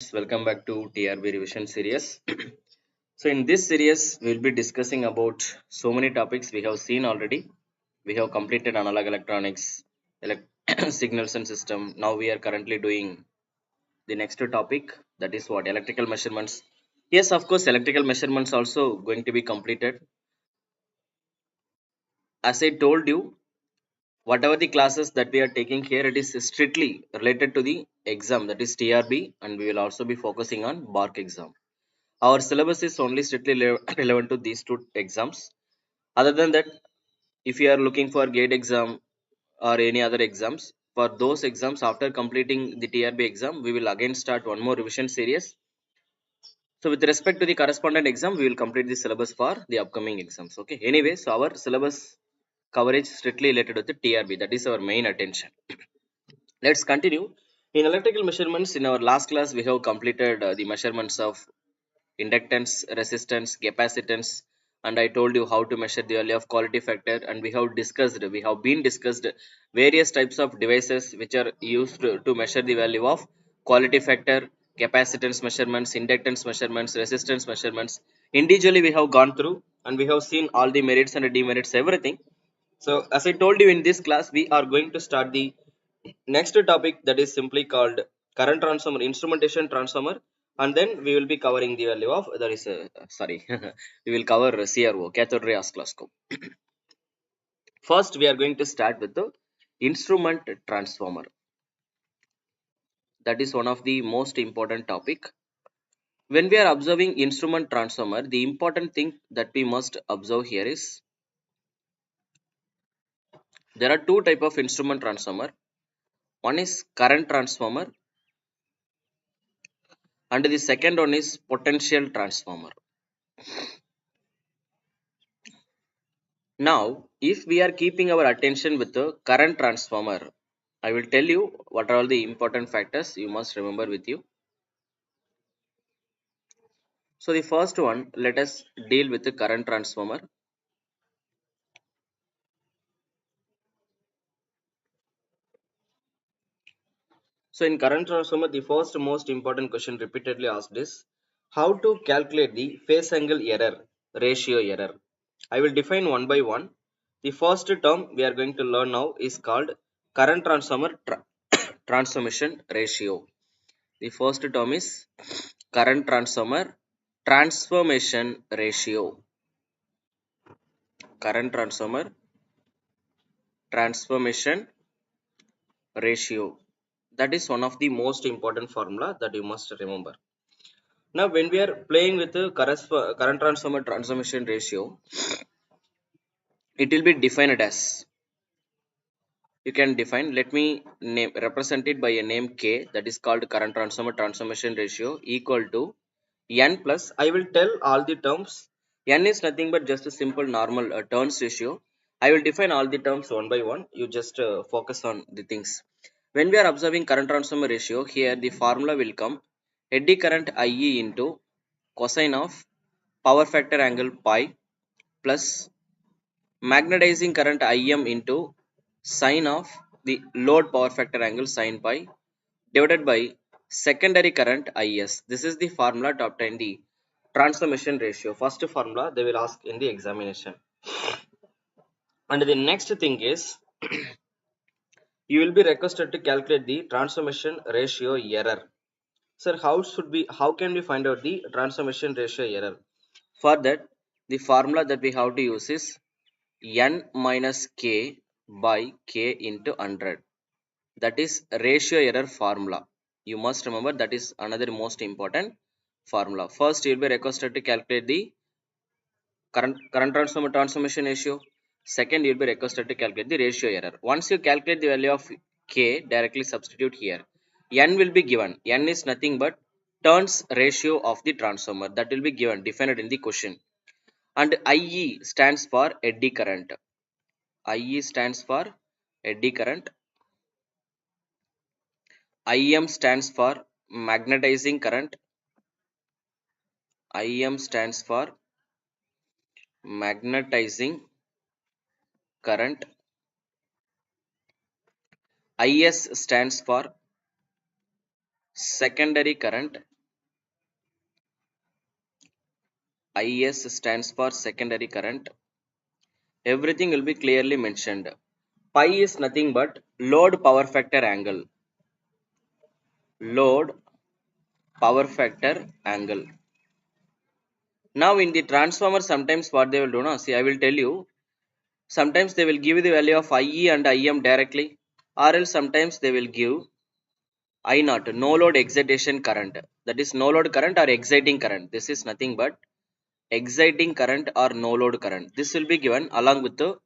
Welcome back to TRB revision series. So in this series we will be discussing about so many topics we have seen already. We have completed analog electronics, signals and system. Now we are currently doing the next topic, that is what, electrical measurements. Yes, of course, electrical measurements also going to be completed. As I told you, whatever the classes that we are taking here, it is strictly related to the exam, that is TRB, and we will also be focusing on Barc exam. Our syllabus is only strictly relevant to these two exams. Other than that, if you are looking for gate exam or any other exams, for those exams after completing the TRB exam, we will again start one more revision series. So with respect to the correspondent exam, we will complete the syllabus for the upcoming exams. Okay. Anyway, so our syllabus coverage strictly related to the TRB. That is our main attention. Let's continue. In electrical measurements, in our last class, we have completed the measurements of inductance, resistance, capacitance, and I told you how to measure the value of quality factor. And we have been discussed various types of devices which are used to measure the value of quality factor, capacitance measurements, inductance measurements, resistance measurements. Individually, we have gone through and we have seen all the merits and demerits, everything. So, as I told you in this class, we are going to start the next topic, that is simply called current transformer, instrumentation transformer, and then we will be covering the value of, that is sorry, we will cover CRO, cathode ray oscilloscope. First, we are going to start with the instrument transformer. That is one of the most important topic. When we are observing instrument transformer, the important thing that we must observe here is there are two type of instrument transformer. One is current transformer and the second one is potential transformer. Now, if we are keeping our attention with the current transformer, I will tell you what are all the important factors you must remember with you. So the first one, let us deal with the current transformer. So in current transformer, the first most important question repeatedly asked is how to calculate the phase angle error, ratio error. I will define one by one. The first term we are going to learn now is called current transformer transformation ratio. The first term is current transformer transformation ratio. Current transformer transformation ratio. That is one of the most important formula that you must remember. Now, when we are playing with the current transformer transformation ratio, it will be defined as, you can define, let me name represent it by a name K, that is called current transformer transformation ratio, equal to n plus, I will tell all the terms. N is nothing but just a simple normal turns ratio. I will define all the terms one by one. You just focus on the things. When we are observing current transformer ratio, here the formula will come eddy current IE into cosine of power factor angle pi plus magnetizing current Im into sine of the load power factor angle sine pi divided by secondary current Is. This is the formula to obtain the transformation ratio. First formula they will ask in the examination. And the next thing is you will be requested to calculate the transformation ratio error. Sir, how can we find out the transformation ratio error? For that, the formula that we have to use is n minus k by k into 100. That is ratio error formula. You must remember that is another most important formula. First, you will be requested to calculate the current transformer transformation ratio. Second, you will be requested to calculate the ratio error. Once you calculate the value of k, directly substitute here. N will be given. N is nothing but turns ratio of the transformer. That will be given, defined in the question. And IE stands for eddy current. IE stands for eddy current. IM stands for magnetizing current. IM stands for magnetizing current. IS stands for secondary current. IS stands for secondary current. Everything will be clearly mentioned. Pi is nothing but load power factor angle. Load power factor angle. Now in the transformer, sometimes what they will do now, see, I will tell you, sometimes they will give you the value of IE and IM directly, or else sometimes they will give I naught, no load excitation current. That is no load current or exciting current. This is nothing but exciting current or no load current. This will be given along with the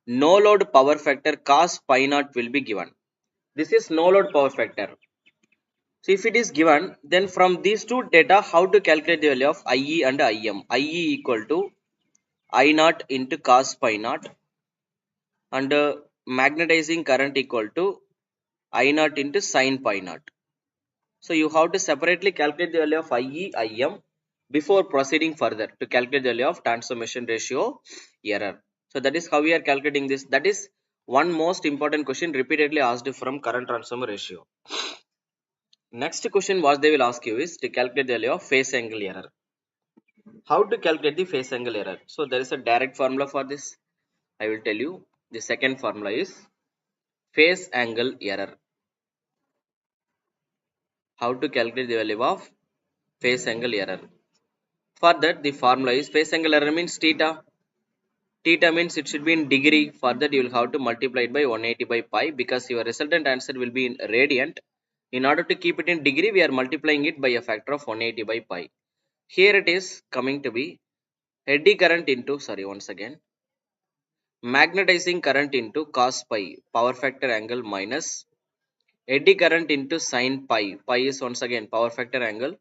no load power factor cos pi naught will be given. This is no load power factor. So if it is given, then from these two data, how to calculate the value of IE and IM? IE equal to I naught into cos pi naught, and magnetizing current equal to I naught into sin pi naught. So you have to separately calculate the value of IE, IM before proceeding further to calculate the value of transformation ratio error. So that is how we are calculating this. That is one most important question repeatedly asked from current transformer ratio. Next question what they will ask you is to calculate the value of phase angle error. How to calculate the phase angle error? So there is a direct formula for this. I will tell you. The second formula is phase angle error. How to calculate the value of phase angle error? For that, the formula is phase angle error means theta. Theta means it should be in degree. For that, you will have to multiply it by 180 by pi because your resultant answer will be in radiant. In order to keep it in degree, we are multiplying it by a factor of 180 by pi. Here it is coming to be eddy current into, sorry, once again, magnetizing current into cos pi, power factor angle minus eddy current into sin pi. Pi is once again power factor angle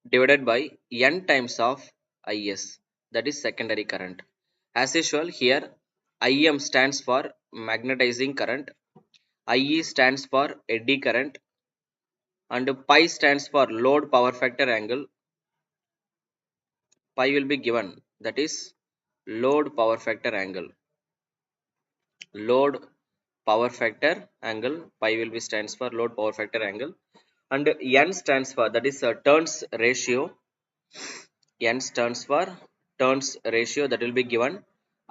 divided by n times of Is, that is secondary current. As usual, here Im stands for magnetizing current, IE stands for eddy current, and pi stands for load power factor angle. Pi will be given, that is load power factor angle. Load power factor angle, pi will be stands for load power factor angle, and n stands for, that is turns ratio. N stands for turns ratio, that will be given.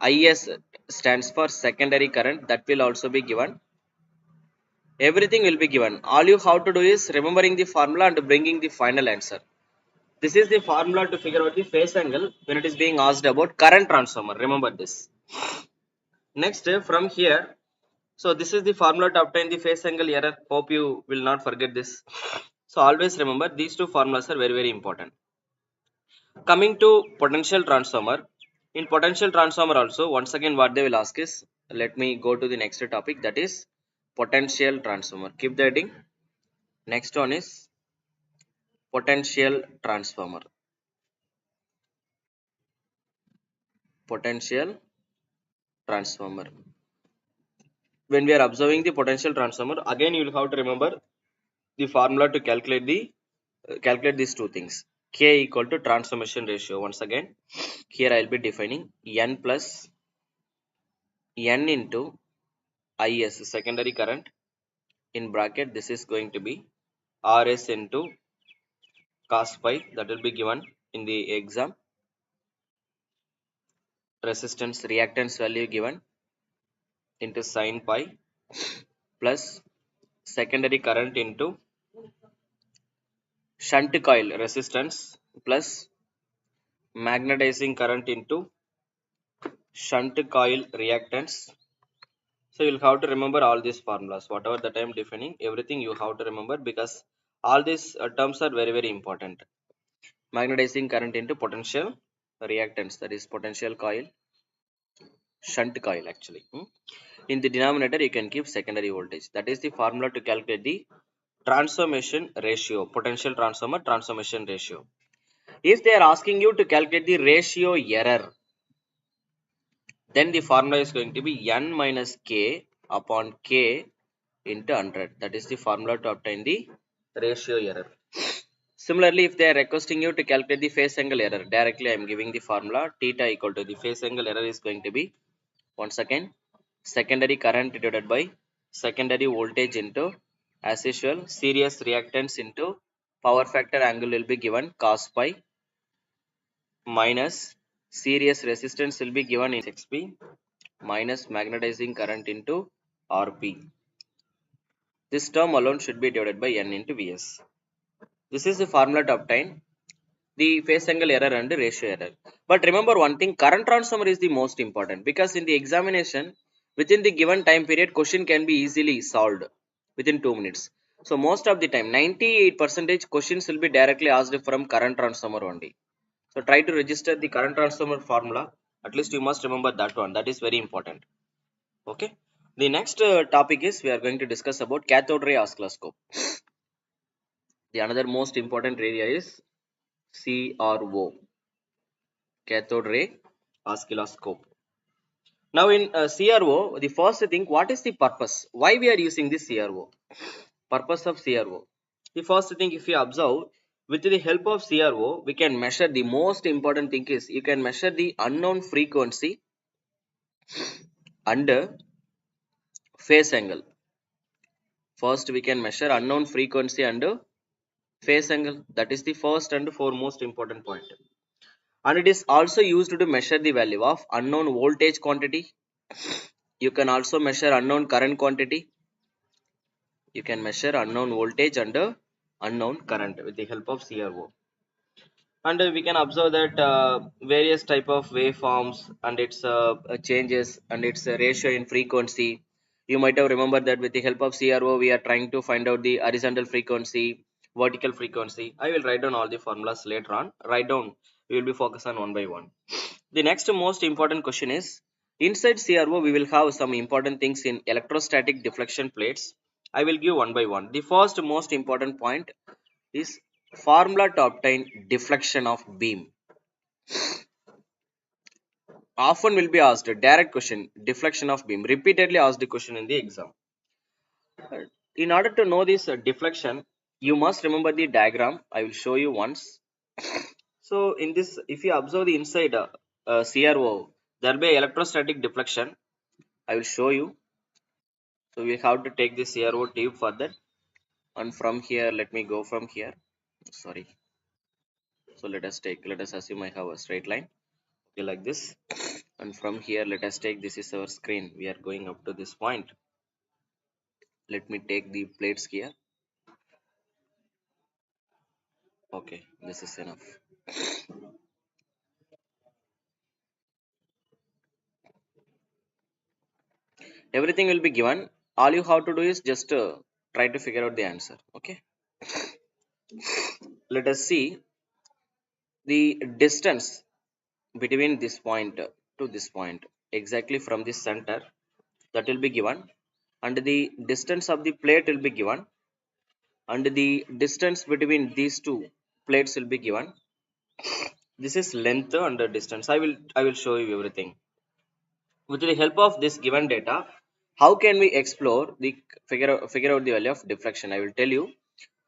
Is stands for secondary current, that will also be given. Everything will be given. All you have to do is remembering the formula and bringing the final answer. This is the formula to figure out the phase angle when it is being asked about current transformer. Remember this. Next, from here, so this is the formula to obtain the phase angle error. Hope you will not forget this. So always remember these two formulas are very important. Coming to potential transformer, in potential transformer also, once again what they will ask is, let me go to the next topic, that is potential transformer. Keep the heading. Next one is potential transformer. Potential transformer. When we are observing the potential transformer, again you will have to remember the formula to calculate calculate these two things. K equal to transformation ratio. Once again, here I will be defining N plus N into Is, secondary current, in bracket. This is going to be Rs into cos pi, that will be given in the exam. Resistance reactance value given into sin pi plus secondary current into shunt coil resistance plus magnetizing current into shunt coil reactance. So you'll have to remember all these formulas, whatever that I am defining, everything you have to remember because all these terms are very important. Magnetizing current into potential reactance, that is potential coil, shunt coil actually. In the denominator you can keep secondary voltage. That is the formula to calculate the transformation ratio, potential transformer transformation ratio. If they are asking you to calculate the ratio error, then the formula is going to be n minus k upon k into 100. That is the formula to obtain the ratio error. Similarly, if they are requesting you to calculate the phase angle error, directly I am giving the formula theta equal to the phase angle error is going to be, once again, secondary current divided by secondary voltage into, as usual, series reactance into power factor angle will be given cos pi minus series resistance will be given in XP minus magnetizing current into RP. This term alone should be divided by N into Vs. This is the formula to obtain the phase angle error and the ratio error. But remember one thing, current transformer is the most important, because in the examination within the given time period question can be easily solved within 2 minutes. So most of the time 98% questions will be directly asked from current transformer only. So try to register the current transformer formula. At least you must remember that one. That is very important. Okay. The next topic is we are going to discuss about cathode ray oscilloscope. The another most important area is CRO, cathode ray oscilloscope. Now in CRO, the first thing, what is the purpose? Why we are using this CRO? Purpose of CRO. The first thing, if you observe, with the help of CRO, we can measure, the most important thing is you can measure the unknown frequency and phase angle. First, we can measure unknown frequency and phase angle. That is the first and foremost important point. And it is also used to measure the value of unknown voltage quantity. You can also measure unknown current quantity. You can measure unknown voltage and unknown current with the help of CRO. And we can observe that various type of waveforms and its changes and its ratio in frequency. You might have remembered that with the help of CRO we are trying to find out the horizontal frequency, vertical frequency. I will write down all the formulas later on. Write down, we will be focused on one by one. The next most important question is, inside CRO we will have some important things in electrostatic deflection plates. I will give one by one. The first most important point is formula to obtain deflection of beam. Often will be asked direct question, deflection of beam, repeatedly asked the question in the exam. In order to know this deflection, you must remember the diagram. I will show you once. So in this, if you observe the inside CRO, there will be electrostatic deflection. I will show you. So we have to take the CRO tube further, and from here, let me go from here. Sorry. So let us assume I have a straight line. Okay, like this. And from here, let us take, this is our screen. We are going up to this point. Let me take the plates here. Okay, this is enough. Everything will be given. All you have to do is just try to figure out the answer. Okay. Let us see the distance between this point to this point, exactly from this center, that will be given, and the distance of the plate will be given, and the distance between these two plates will be given. This is length and the distance. I will show you everything. With the help of this given data, how can we explore the figure out the value of deflection? I will tell you.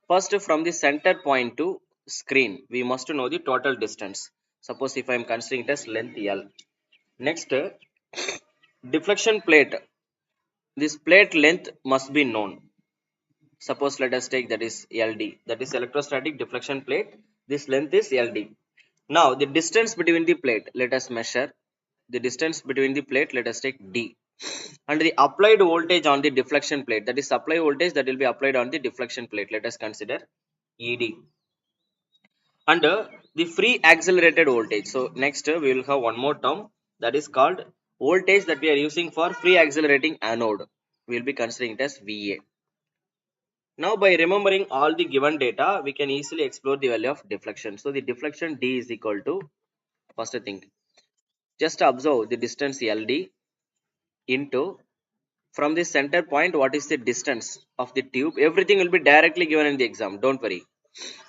First, from the center point to screen, we must know the total distance. Suppose if I am considering it as length L. Next, deflection plate. This plate length must be known. Suppose let us take that is LD. That is electrostatic deflection plate. This length is LD. Now the distance between the plate, let us measure. The distance between the plate, let us take D. And the applied voltage on the deflection plate, that is supply voltage that will be applied on the deflection plate, let us consider ED. And the free accelerated voltage. So next we will have one more term, that is called voltage that we are using for free accelerating anode. We will be considering it as VA. Now by remembering all the given data, we can easily explore the value of deflection. So the deflection D is equal to, first thing, just observe the distance LD into, from the center point, what is the distance of the tube. Everything will be directly given in the exam, don't worry.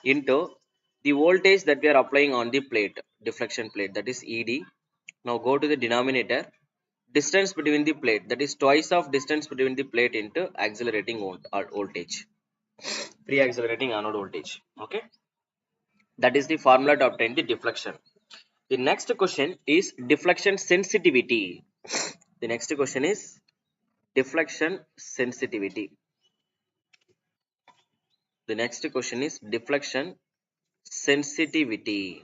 Into the voltage that we are applying on the plate, deflection plate, that is ED. Now go to the denominator, distance between the plate, that is twice of distance between the plate into accelerating voltage, free accelerating anode voltage. Okay, that is the formula to obtain the deflection. The next question is deflection sensitivity. The next question is deflection sensitivity. The next question is deflection sensitivity.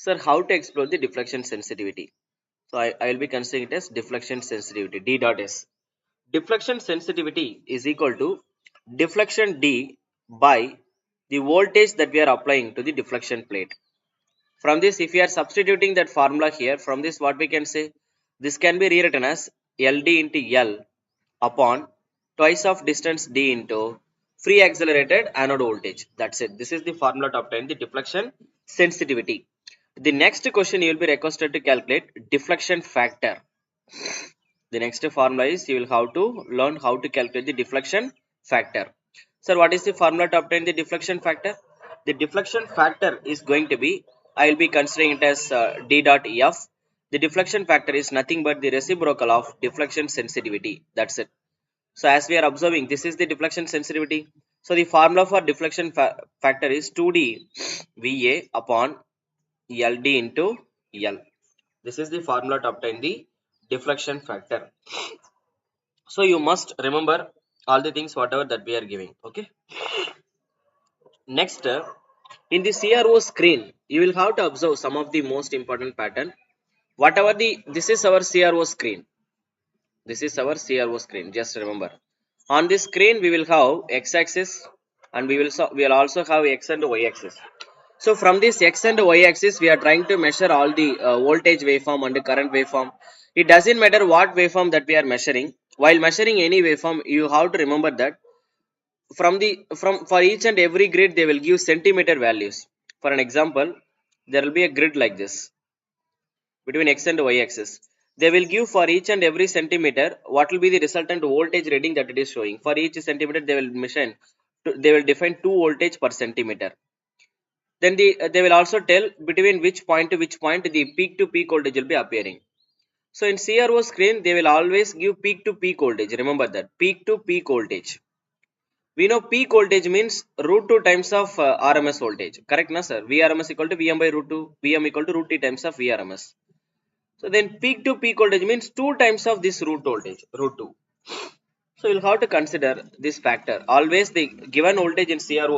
Sir, how to explore the deflection sensitivity? So I will be considering it as deflection sensitivity, D dot S. Deflection sensitivity is equal to deflection D by the voltage that we are applying to the deflection plate. From this, if we are substituting that formula here, from this what we can say, this can be rewritten as LD into L upon twice of distance D into free accelerated anode voltage. That's it. This is the formula to obtain the deflection sensitivity. The next question you will be requested to calculate deflection factor. The next formula is you will have to learn how to calculate the deflection factor. Sir, what is the formula to obtain the deflection factor? The deflection factor is going to be, I will be considering it as D dot F. The deflection factor is nothing but the reciprocal of deflection sensitivity. That's it. So as we are observing, this is the deflection sensitivity. So the formula for deflection factor is 2D VA upon LD into L. This is the formula to obtain the deflection factor. So you must remember all the things whatever that we are giving. Okay. Next, in the CRO screen, you will have to observe some of the most important pattern. Whatever this is our CRO screen. This is our CRO screen. Just remember. On this screen, we will have x-axis and we will also have x and y axis. So from this x and y axis, we are trying to measure all the voltage waveform and the current waveform. It doesn't matter what waveform that we are measuring. While measuring any waveform, you have to remember that for each and every grid, they will give centimeter values. For an example, there will be a grid like this between x and y axis. They will give for each and every centimeter what will be the resultant voltage reading that it is showing. For each centimeter, they will define 2 voltage per centimeter. Then they will also tell between which point to which point the peak to peak voltage will be appearing. So in CRO screen, they will always give peak to peak voltage. Remember that peak to peak voltage. We know peak voltage means root 2 times of RMS voltage. Correct, na sir? VRMS equal to VM by root 2. VM equal to root T times of VRMS. So then peak to peak voltage means 2 times of this root voltage, root 2. So you'll have to consider this factor. Always the given voltage in CRO